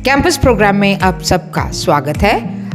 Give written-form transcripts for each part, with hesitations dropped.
Campus programme में आप सबका स्वागत है।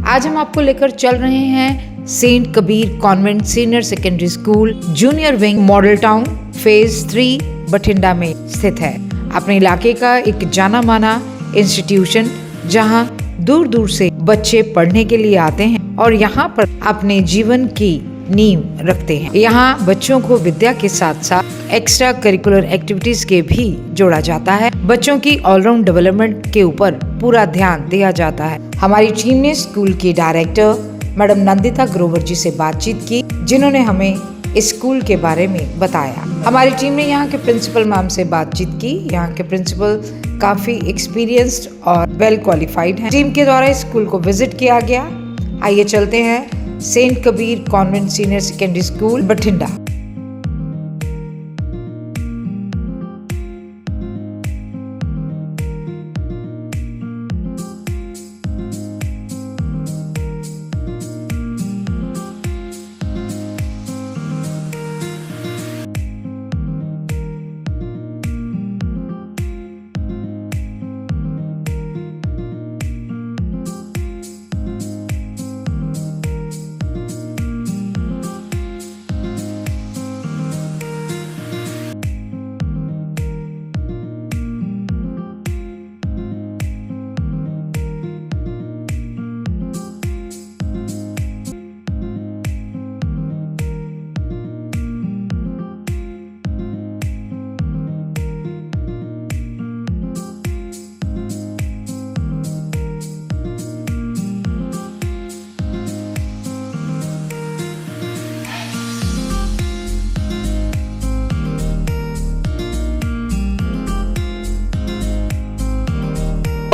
आज हम आपको लेकर चल रहे हैं Saint Kabir convent senior secondary school junior wing model town phase 3 Bathinda में स्थित है। अपने इलाके का एक जाना माना इंस्टीट्यूशन जहां दूर दूर से बच्चे पढ़ने के लिए आते हैं और यहाँ पर अपने जीवन की नींव रखते हैं। यहाँ बच्चों को विद्या के साथ साथ एक्स्ट्रा करिकुलर एक्टिविटीज के भी जोड़ा जाता है। बच्चों की ऑलराउंड डेवलपमेंट के ऊपर पूरा ध्यान दिया जाता है। हमारी टीम ने स्कूल की डायरेक्टर मैडम नंदिता ग्रोवर जी से बातचीत की, जिन्होंने हमें इस स्कूल के बारे में बताया। हमारी टीम ने यहाँ के प्रिंसिपल मैम से बातचीत की। यहाँ के प्रिंसिपल काफी एक्सपीरियंस्ड और वेल क्वालिफाइड हैं। टीम के द्वारा स्कूल को विजिट किया गया। आइए चलते हैं Saint Kabir convent senior secondary school Bathinda.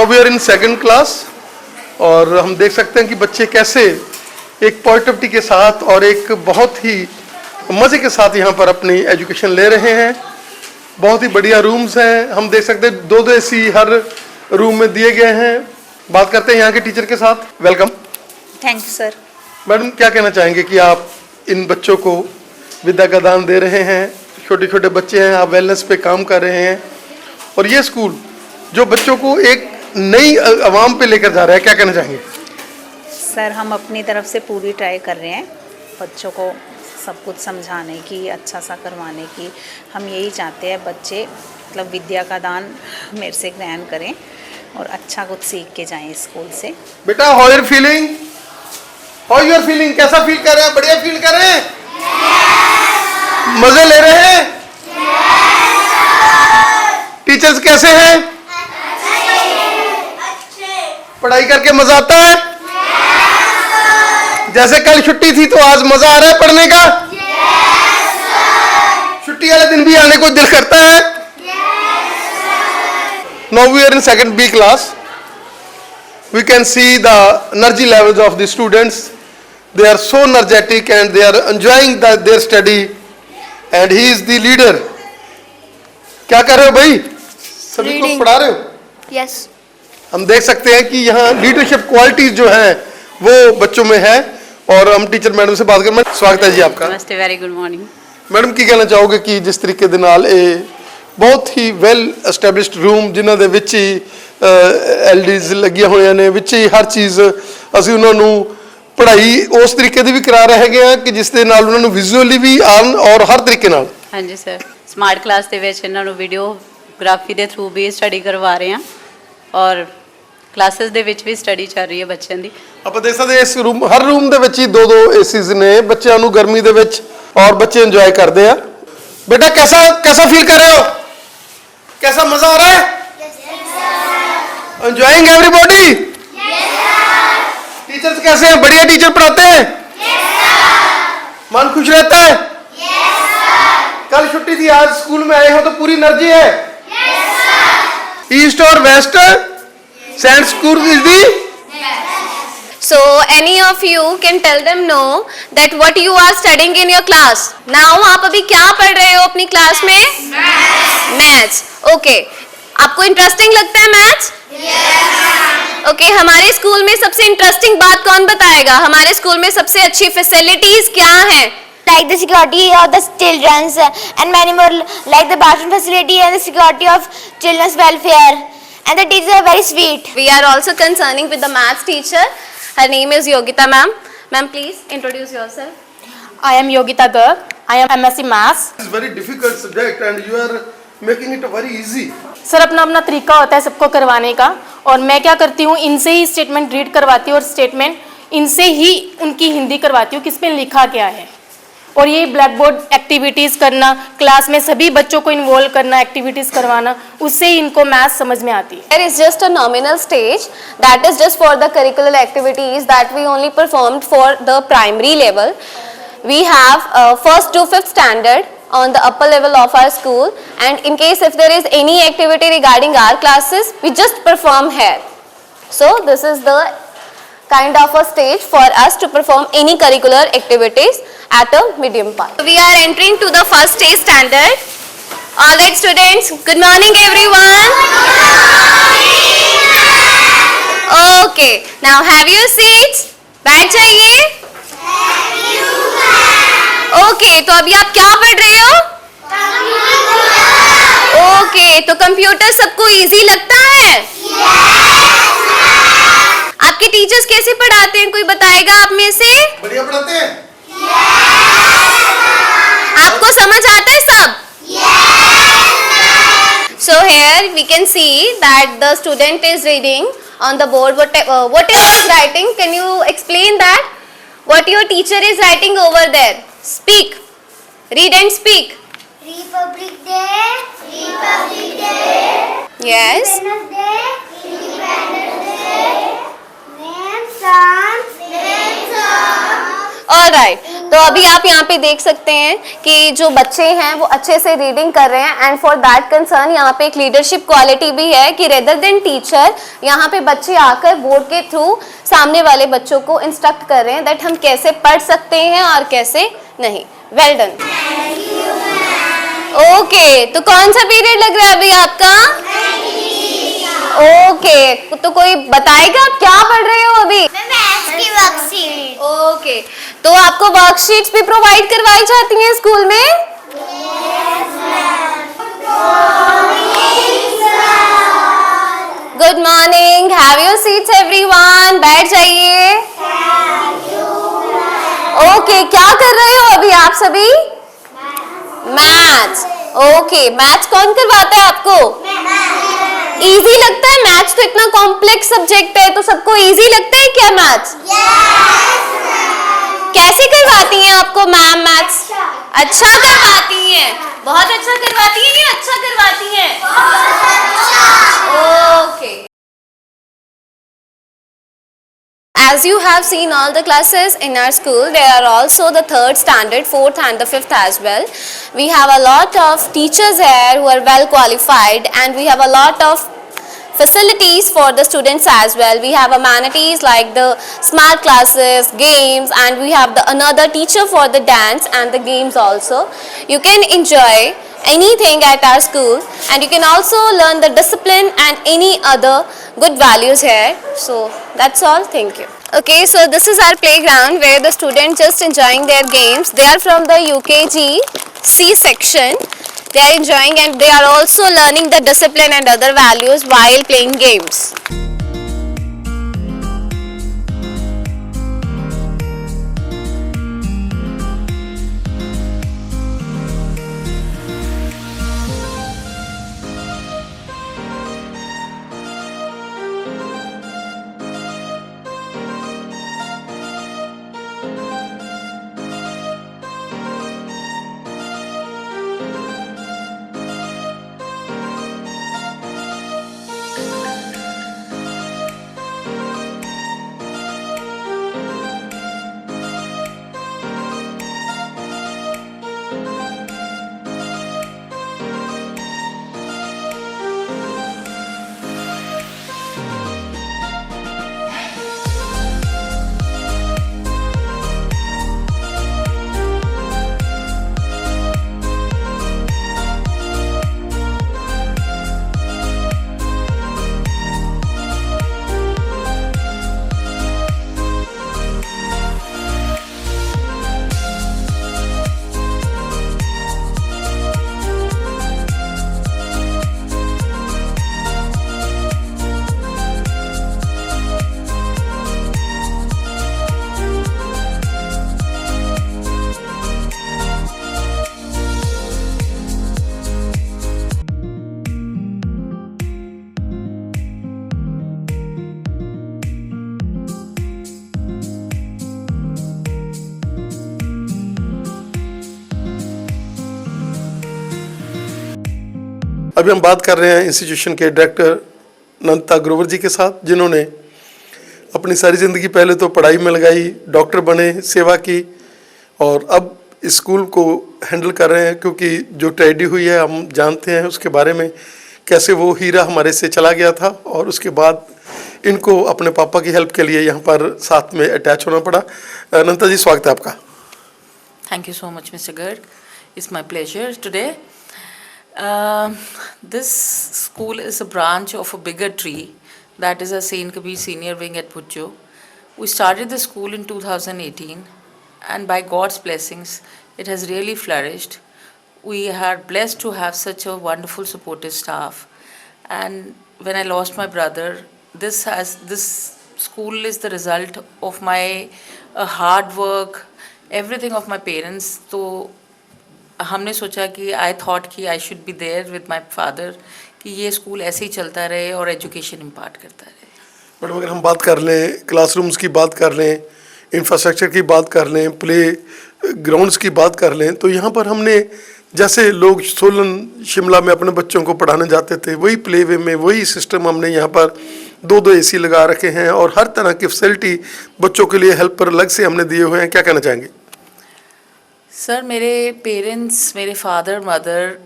We are in second class और हम देख सकते हैं कि बच्चे कैसे एक पॉजिटिविटी के साथ और एक बहुत ही मज़े के साथ यहाँ पर अपनी एजुकेशन ले रहे हैं। बहुत ही बढ़िया रूम्स हैं। हम देख सकते हैं 2 एसी हर रूम में दिए गए हैं। बात करते हैं यहाँ के टीचर के साथ। Welcome. Thank you sir. Madam, क्या कहना चाहेंगे कि आप इन बच्चों को विद्या का दान दे रहे हैं। छोटे छोटे बच्चे हैं, आप वेलनेस पे काम कर रहे हैं और ये स्कूल जो बच्चों को एक नई आवाम पे लेकर जा रहा है, क्या कहना चाहेंगे? सर, हम अपनी तरफ से पूरी ट्राई कर रहे हैं बच्चों को सब कुछ समझाने की, अच्छा सा करवाने की। हम यही चाहते हैं बच्चे मतलब विद्या का दान मेरे से ग्रहण करें और अच्छा कुछ सीख के जाएं स्कूल से। बेटा, how are feeling? How you are feeling? कैसा फील कर रहे हैं? बढ़िया फील कर रहे हैं? मजे ले रहे हैं? टीचर्स कैसे हैं? पढ़ाई करके मजा आता है? जैसे कल छुट्टी थी तो आज मजा आ रहा है पढ़ने का? छुट्टी वाले दिन भी आने को दिल करता है? Now we are in second B class. We can see the energy levels of the students. They are so energetic and they are enjoying their study. And he is the leader. क्या कर रहे हो भाई? सभी को पढ़ा रहे हो? Yes. हम देख सकते हैं कि यहाँ लीडरशिप क्वालिटीज जो हैं वो बच्चों में है और हम टीचर मैडम से बात करें। स्वागत है जी आपका। नमस्ते, वेरी गुड मॉर्निंग। मैडम, की कहना चाहोगे कि जिस तरीके ਦੇ ਨਾਲ ਇਹ ਬਹੁਤ ਹੀ ਵੈਲ ਐਸਟੈਬਲਿਸ਼ਡ ਰੂਮ ਜਿਨ੍ਹਾਂ ਦੇ ਵਿੱਚ ਹੀ ਐਲਡੀਜ਼ ਲੱਗੀਆਂ ਹੋਈਆਂ ਨੇ, ਵਿੱਚ ਹੀ ਹਰ ਚੀਜ਼ ਅਸੀਂ ਉਹਨਾਂ ਨੂੰ ਪੜ੍ਹਾਈ ਉਸ ਤਰੀਕੇ ਦੀ ਵੀ ਕਰਾ ਰਹੇ ਹੈਗੇ ਆ ਕਿ ਜਿਸ ਦੇ ਨਾਲ ਉਹਨਾਂ ਨੂੰ ਵਿਜ਼ੂਅਲੀ ਵੀ ਆਉਣ ਔਰ ਹਰ ਤਰੀਕੇ ਨਾਲ। ਹਾਂਜੀ ਸਰ, ਸਮਾਰਟ ਕਲਾਸ ਦੇ ਵਿੱਚ ਇਹਨਾਂ ਨੂੰ ਵੀਡੀਓਗ੍ਰਾਫੀ ਦੇ ਥਰੂ ਵੀ ਸਟੱਡੀ ਕਰਵਾ ਰਹੇ ਹਾਂ ਔਰ ਕਲਾਸਿਸ ਦੇ ਵਿੱਚ ਵੀ ਸਟੱਡੀ ਚੱਲ ਰਹੀ ਹੈ ਬੱਚਿਆਂ ਦੀ। ਆਪਾਂ ਦੇਖ ਸਕਦੇ ਇਸ ਰੂਮ ਹਰ ਰੂਮ ਦੇ ਵਿੱਚ ਹੀ 2 एसीज ਨੇ ਬੱਚਿਆਂ ਨੂੰ ਗਰਮੀ ਦੇ ਵਿੱਚ और बच्चे एंजॉय करते हैं। बेटा, कैसा फील कर रहे हो? कैसा मजा आ रहा है? Enjoying everybody? टीचर्स कैसे हैं? बढ़िया टीचर पढ़ाते हैं? मन खुश रहता है? कल छुट्टी थी, आज स्कूल में आए हो तो पूरी एनर्जी है? ईस्ट और west saint school is the. So any of you can tell them no that what you are studying in your class. Now आप अभी क्या पढ़ रहे हो अपनी क्लास में? मैथ्स। ओके, आपको इंटरेस्टिंग लगता है मैथ्स? ओके, हमारे स्कूल में सबसे इंटरेस्टिंग बात कौन बताएगा? हमारे स्कूल में सबसे अच्छी फैसिलिटीज क्या हैं? Like the security of the children's and many more, like the bathroom facility and the security of children's welfare and the teachers are very sweet. We are also concerning with the maths teacher. Her name is Yogita ma'am. Ma'am, please introduce yourself. I am Yogita Garg. I am MSc Maths. It's very difficult subject and you are making it very easy. Sir अपना अपना तरीका होता है सबको करवाने का, और मैं क्या करती हूँ, इनसे ही स्टेटमेंट रीड करवाती हूँ और स्टेटमेंट इनसे ही उनकी हिंदी करवाती हूँ किसमें लिखा क्या है। और ये ब्लैक बोर्ड एक्टिविटीज़ करना, क्लास में सभी बच्चों को इन्वॉल्व करना, एक्टिविटीज़ करवाना, उससे ही इनको मैथ्स समझ में आती है। There is just a nominal stage that is just for the curricular activities that we only performed for the primary level. We have first to fifth standard on the upper level of our school, and in case if there is any activity regarding our classes, we just perform here. So this is the kind of a stage for us to perform any curricular activities at a medium part. We are entering to the first stage standard. All right students, good morning everyone. Okay, now have your seats. बैठ जाइए. Okay, तो अभी आप क्या पढ़ रहे हो? Okay, तो कंप्यूटर सबको इजी लगता है? आपके टीचर्स कैसे पढ़ाते हैं, कोई बताएगा आप में से? बढ़िया पढ़ाते हैं। आपको समझ आता है सब? So here we can see that the student is reading on the board. What is he writing? Can you explain that? What your teacher is writing over there? Speak. Read and speak. Republic Day, Republic Day. Yes. Independence Day, Independence Day. Name songs, name songs. Alright. तो अभी आप यहाँ पे देख सकते हैं कि जो बच्चे हैं वो अच्छे से रीडिंग कर रहे हैं, एंड फॉर दैट कंसर्न यहाँ पे एक लीडरशिप क्वालिटी भी है कि रेदर देन टीचर यहाँ पे बच्चे आकर बोर्ड के थ्रू सामने वाले बच्चों को इंस्ट्रक्ट कर रहे हैं दैट हम कैसे पढ़ सकते हैं और कैसे नहीं. Well done. ओके, तो कौन सा पीरियड लग रहा है अभी आपका? ओके, तो कोई बताएगा आप क्या पढ़ रहे हो अभी? मैथ्स की वर्कशीट. ओके, तो आपको वर्कशीट्स भी प्रोवाइड करवाई जाती हैं स्कूल में? Good morning, have your seats everyone. बैठ जाइए. ओके, क्या कर रहे हो अभी आप सभी? मैथ्स. ओके, मैथ्स कौन करवाता है आपको? इजी लगता है मैथ्स? तो इतना कॉम्प्लेक्स सब्जेक्ट है, तो सबको इजी लगता है क्या मैथ्स? कैसे करवाती हैं आपको मैम मैथ्स? अच्छा करवाती हैं, बहुत अच्छा करवाती हैं या अच्छा करवाती हैं? Okay. As you have seen all the classes in our school, there are also the third standard, fourth and the fifth as well. We have a lot of teachers here who are well qualified, and we have a lot of facilities for the students as well. We have amenities like the smart classes, games, and we have another teacher for the dance and the games also. You can enjoy anything at our school, and you can also learn the discipline and any other good values here. So that's all. Thank you. Okay, so this is our playground where the students just enjoying their games. They are from the UKG C section. They are enjoying and they are also learning the discipline and other values while playing games. अभी हम बात कर रहे हैं institution के director Nandita Grover जी के साथ, जिन्होंने अपनी सारी ज़िंदगी पहले तो पढ़ाई में लगाई, डॉक्टर बने, सेवा की और अब इस स्कूल को हैंडल कर रहे हैं। क्योंकि जो ट्रेजेडी हुई है हम जानते हैं उसके बारे में, कैसे वो हीरा हमारे से चला गया था और उसके बाद इनको अपने पापा की हेल्प के लिए यहाँ पर साथ में अटैच होना पड़ा। नंदिता जी, स्वागत है आपका। Thank you so much, Mr. Garg. It's my pleasure today. This school is a branch of a bigger tree, that is a Saint Kabir Senior Wing at Bhujjo. We started the school in 2018, and by God's blessings, it has really flourished. We are blessed to have such a wonderful supportive staff. And when I lost my brother, this school is the result of my hard work, everything of my parents. तो हमने सोचा कि I thought कि I should be there with my father, कि ये school ऐसे ही चलता रहे और एजुकेशन इम्पार्ट करता रहे। मैडम, अगर हम बात कर लें, क्लासरूम्स की बात कर लें, इंफ्रास्ट्रक्चर की बात कर लें, प्ले ग्राउंड्स की बात कर लें, तो यहाँ पर हमने जैसे लोग सोलन शिमला में अपने बच्चों को पढ़ाने जाते थे, वही प्ले वे में वही सिस्टम हमने यहाँ पर 2 AC लगा रखे हैं और हर तरह की फैसिलिटी बच्चों के लिए हेल्पर अलग से हमने दिए हुए हैं। क्या कहना चाहेंगे? सर, मेरे पेरेंट्स, मेरे father mother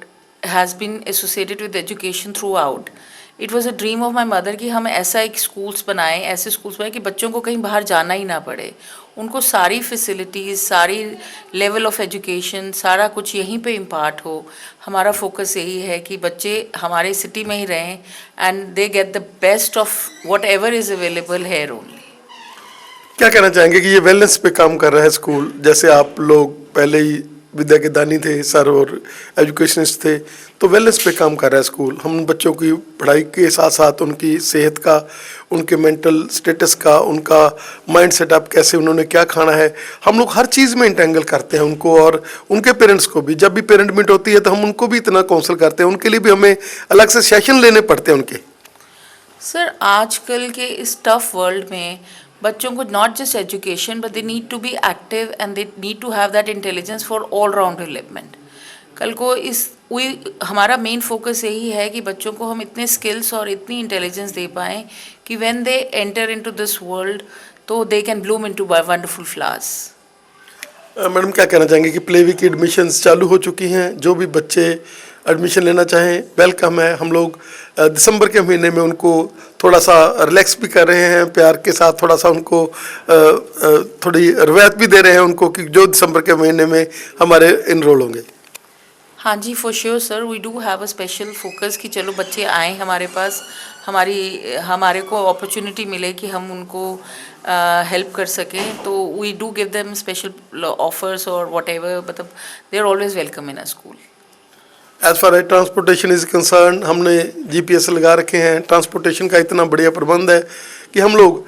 has been associated with education throughout. It was a dream of my mother कि हम ऐसा एक स्कूल्स बनाएं, ऐसे स्कूल्स बनाएं कि बच्चों को कहीं बाहर जाना ही ना पड़े, उनको सारी फैसिलिटीज़, सारी लेवल ऑफ एजुकेशन, सारा कुछ यहीं पे इम्पार्ट हो। हमारा फोकस यही है कि बच्चे हमारे सिटी में ही रहें and they get the best of what ever is available here only. क्या कहना चाहेंगे कि ये वेलनेस पे काम कर रहा है स्कूल? जैसे आप लोग पहले ही विद्या के दानी थे सर और एजुकेशनिस्ट थे, तो वेलनेस पे काम कर रहा है स्कूल। हम बच्चों की पढ़ाई के साथ साथ उनकी सेहत का, उनके मेंटल स्टेटस का, उनका माइंड सेटअप, कैसे उन्होंने क्या खाना है, हम लोग हर चीज़ में इंटेंगल करते हैं उनको और उनके पेरेंट्स को भी। जब भी पेरेंट मीट होती है तो हम उनको भी इतना काउंसिल करते हैं, उनके लिए भी हमें अलग से सेशन लेने पड़ते हैं उनके। सर, आजकल के इस टफ वर्ल्ड में बच्चों को not just education but they need to be active and they need to have that intelligence for all round development. कल को हमारा मेन फोकस यही है कि बच्चों को हम इतने स्किल्स और इतनी इंटेलिजेंस दे पाएँ कि when they enter into this world तो they can bloom into wonderful flowers. Madam, क्या कहना चाहेंगे कि प्ले वी की एडमिशन्स चालू हो चुकी हैं? जो भी बच्चे एडमिशन लेना चाहें वेलकम है। हम लोग दिसंबर के महीने में उनको थोड़ा सा रिलैक्स भी कर रहे हैं, प्यार के साथ थोड़ा सा उनको थोड़ी रिवायत भी दे रहे हैं उनको कि जो दिसंबर के महीने में हमारे इनरोल होंगे। हाँ जी, for sure sir, we do have a special focus कि चलो बच्चे आएँ हमारे पास, हमारे को अपॉर्चुनिटी मिले कि हम उनको हेल्प कर सकें। तो we do give them special offers और वॉट एवर, मतलब they are always welcome in a school. As far as transportation is concern, हमने GPS लगा रखे हैं। ट्रांसपोर्टेशन का इतना बढ़िया प्रबंध है कि हम लोग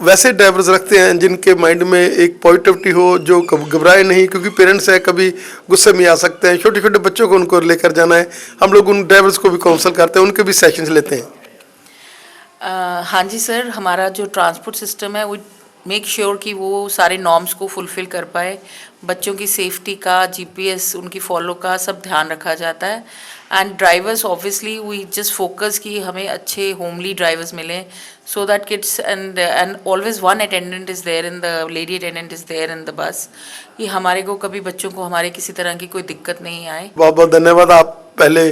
वैसे ड्राइवर्स रखते हैं जिनके माइंड में एक पॉजिटिविटी हो, जो घबराए नहीं, क्योंकि पेरेंट्स है कभी गुस्से में आ सकते हैं। छोटे छोटे बच्चों को उनको लेकर जाना है, हम लोग उन ड्राइवर्स को भी काउंसिल करते हैं, उनके भी सेशंस लेते हैं। हाँ जी सर, हमारा जो ट्रांसपोर्ट सिस्टम है वो मेक श्योर कि वो सारे नॉर्म्स को फुलफ़िल कर पाए। बच्चों की सेफ्टी का, GPS उनकी फॉलो का सब ध्यान रखा जाता है। And drivers obviously we just focus कि हमें अच्छे होमली ड्राइवर्स मिलें, so that kids and always one attendant is there in the, lady attendant is there in the bus, कि हमारे को कभी बच्चों को हमारे किसी तरह की कोई दिक्कत नहीं आए। बहुत बहुत धन्यवाद। आप पहले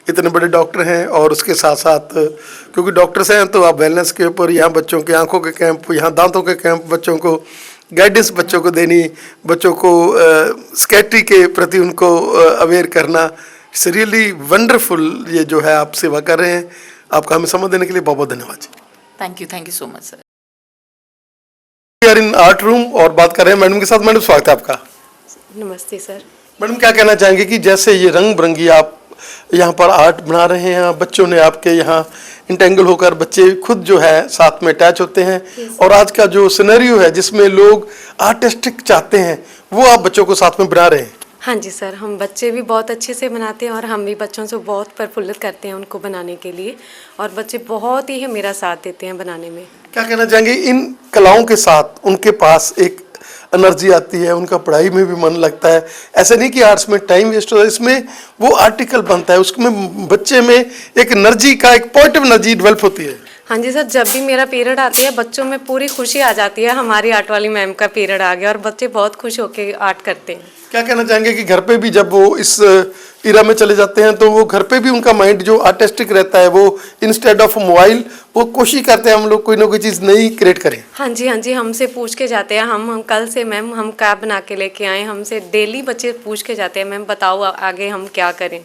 इतने बड़े डॉक्टर हैं और उसके साथ साथ क्योंकि डॉक्टर्स हैं तो आप वेलनेस के ऊपर, यहाँ बच्चों के आंखों के कैंप, यहाँ दांतों के कैंप, बच्चों को गाइडेंस बच्चों को देनी, बच्चों को स्केटरी के प्रति उनको अवेयर करना, इट्स रियली वंडरफुल। ये जो है आप सेवा कर रहे हैं, आपका हमें समय देने के लिए बहुत बहुत धन्यवाद। Thank you so much sir. We are in art room और बात कर रहे हैं मैडम के साथ। मैडम, स्वागत है आपका। नमस्ते सर। मैडम, क्या कहना चाहेंगे कि जैसे ये रंग बिरंगी आप यहाँ पर आर्ट बना रहे हैं, बच्चों ने आपके यहाँ इंटेंगल होकर बच्चे खुद जो है साथ में अटैच होते हैं, और आज का जो सिनेरियो है जिसमें लोग आर्टिस्टिक चाहते हैं वो आप बच्चों को साथ में बना रहे हैं? हाँ जी सर, हम बच्चे भी बहुत अच्छे से बनाते हैं और हम भी बच्चों से बहुत प्रफुल्लित करते हैं उनको बनाने के लिए, और बच्चे बहुत ही मेरा साथ देते हैं बनाने में। क्या कहना चाहेंगे इन कलाओं के साथ उनके पास एक एनर्जी आती है, उनका पढ़ाई में भी मन लगता है। ऐसा नहीं कि आर्ट्स में टाइम वेस्ट होता है, इसमें वो आर्टिकल बनता है, उसमें बच्चे में एक एनर्जी का, एक पॉजिटिव एनर्जी डेवलप होती है। हाँ जी सर, जब भी मेरा पीरियड आती है बच्चों में पूरी खुशी आ जाती है, हमारी आर्ट वाली मैम का पीरियड आ गया और बच्चे बहुत खुश होकर आर्ट करते हैं। क्या कहना चाहेंगे कि घर पे भी जब वो इस इरा में चले जाते हैं तो वो घर पे भी उनका माइंड जो आर्टिस्टिक रहता है, वो इंस्टेड ऑफ मोबाइल वो कोशिश करते हैं हम लोग कोई ना कोई चीज़ नई क्रिएट करें? हाँ जी, हमसे पूछ के जाते हैं। हम कल से मैम हम क्या बना के लेके आए, हमसे डेली बच्चे पूछ के जाते हैं मैम बताओ आगे हम क्या करें।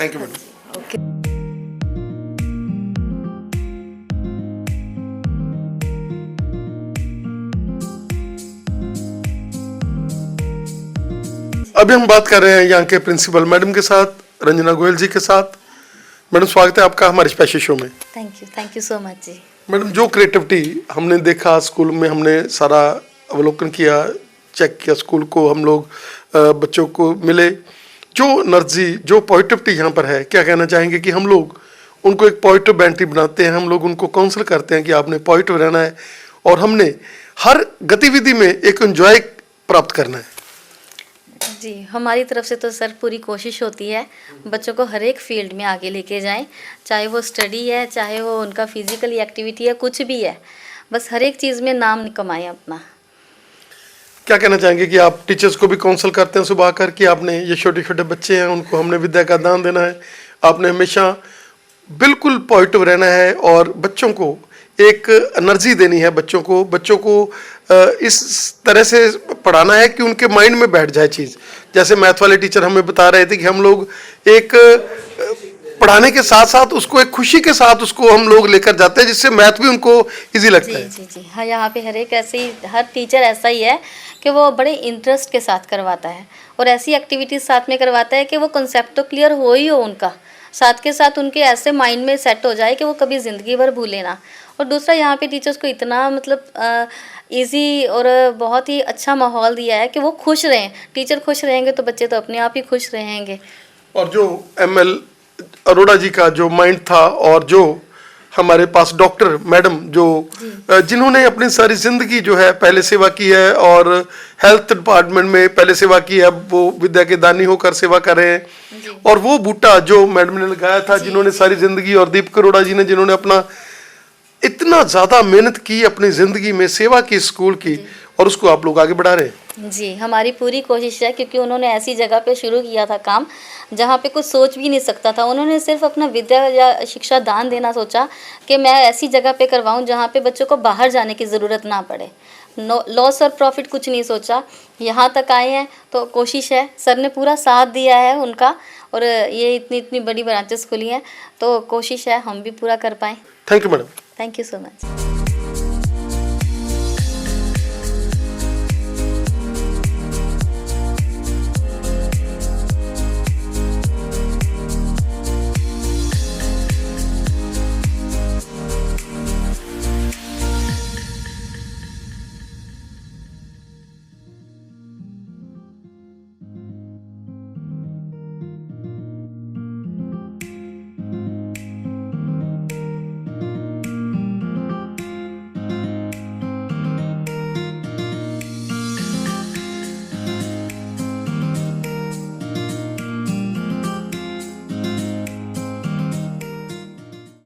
Thank you madam. ओके। अभी हम बात कर रहे हैं यहाँ के प्रिंसिपल मैडम के साथ, रंजना गोयल जी के साथ। मैडम स्वागत है आपका हमारे स्पेशल शो में। Thank you so much ji. Madam जो क्रिएटिविटी हमने देखा स्कूल में, हमने सारा अवलोकन किया, चेक किया स्कूल को, हम लोग बच्चों को मिले, जो एनर्जी जो पॉजिटिविटी यहाँ पर है, क्या कहना चाहेंगे कि हम लोग उनको एक पॉजिटिव मेंटी बनाते हैं, हम लोग उनको काउंसिल करते हैं कि आपने पॉजिटिव रहना है और हमने हर गतिविधि में एक एंजॉय प्राप्त करना है। जी, हमारी तरफ से तो सर पूरी कोशिश होती है बच्चों को हर एक फील्ड में आगे लेके जाएं, चाहे वो स्टडी है, चाहे वो उनका फिजिकली एक्टिविटी है, कुछ भी है, बस हर एक चीज़ में नाम कमाएं अपना। क्या कहना चाहेंगे कि आप टीचर्स को भी काउंसिल करते हैं सुबह आकर कि आपने ये छोटे छोटे बच्चे हैं उनको हमने विद्या का दान देना है, आपने हमेशा बिल्कुल पॉजिटिव रहना है और बच्चों को एक एनर्जी देनी है, बच्चों को इस तरह से पढ़ाना है कि उनके माइंड में बैठ जाए चीज़। जैसे मैथ वाले टीचर हमें बता रहे थे कि हम लोग एक पढ़ाने के साथ साथ उसको एक खुशी के साथ उसको हम लोग लेकर जाते हैं, जिससे मैथ भी उनको इजी लगता है। जी हाँ, यहाँ पे हर एक ऐसे ही हर टीचर ऐसा ही है कि वो बड़े इंटरेस्ट के साथ करवाता है और ऐसी एक्टिविटीज़ साथ में करवाता है कि वो कंसेप्ट तो क्लियर हो ही हो उनका, साथ के साथ उनके ऐसे माइंड में सेट हो जाए कि वो कभी ज़िंदगी भर भूले ना। और दूसरा यहाँ पे टीचर्स को इतना मतलब इजी और बहुत ही अच्छा माहौल दिया है कि वो खुश रहें। टीचर खुश रहेंगे तो बच्चे तो अपने आप ही खुश रहेंगे। और जो ML अरोड़ा जी का जो माइंड था और जो हमारे पास डॉक्टर मैडम जो जिन्होंने अपनी सारी जिंदगी जो है पहले सेवा की है और हेल्थ डिपार्टमेंट में पहले सेवा की है, वो विद्या के दानी होकर सेवा कर रहे हैं। और वो बूटा जो मैडम ने लगाया था, जिन्होंने सारी जिंदगी, और दीपक अरोड़ा जी ने जिन्होंने अपना इतना ज़्यादा मेहनत की अपनी ज़िंदगी में, सेवा की स्कूल की, और उसको आप लोग आगे बढ़ा रहे हैं। जी, हमारी पूरी कोशिश है क्योंकि उन्होंने ऐसी जगह पे शुरू किया था काम जहाँ पे कुछ सोच भी नहीं सकता था। उन्होंने सिर्फ अपना विद्या या शिक्षा दान देना सोचा कि मैं ऐसी जगह पे करवाऊँ जहाँ पे बच्चों को बाहर जाने की ज़रूरत ना पड़े। लॉस और प्रॉफिट कुछ नहीं सोचा, यहाँ तक आए हैं तो कोशिश है, सर ने पूरा साथ दिया है उनका और ये इतनी बड़ी ब्रांचेस खुली हैं तो कोशिश है हम भी पूरा कर पाएँ। Thank you madam. Thank you so much.